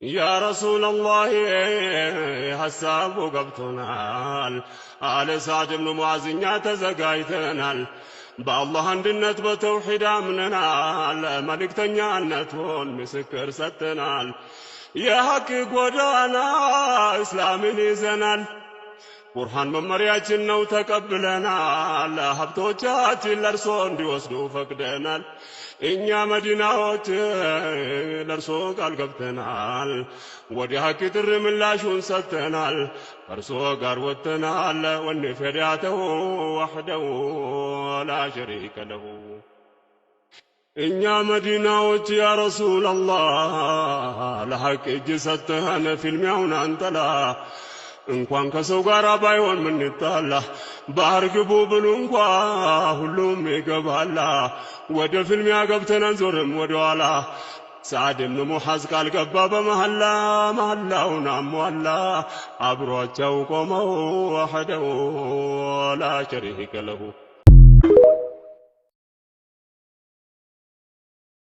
يا رسول الله حساب قبطنال آل سعد بن معزنيا تزقايتنال بالله عندنت بتوحيد امننال ملك تنيانتون مسكر ستنال يا حق قدانا اسلامين يزنال ቁርአን መመሪያችን ነው ተቀብለናል ሀብቶቻችን ለርሶ እንዲወስዱ ፈቅደናል እኛ መዲናዎች ለርሶ ቃል ገብተናል ወዲ ሐቅ ጥሪ ምላሹን ሰጥተናል እርሶ ጋር ወጥተናል ወንፈዳተው ወህደው ላ ሸሪከ ለሁ እኛ መዲናዎች ያ ረሱል አላህ ለሐቅ እጅ ሰጥተን ፊልሚያውን አንጠላ እንኳን ከሰው ጋር ባይሆን ምን ይጣላ ባህር ግቡ ብሉ እንኳን ሁሉም ይገባላ ወደ ፍልሚያ ገብተን አንዞርም ወደ ኋላ ሰዓድ ብን ሙሐዝ ቃል ገባ በመሐላ መሐላውን አሟላ አብሯቸው ቆመው ወህደው ላ ሸሪከ ለሁ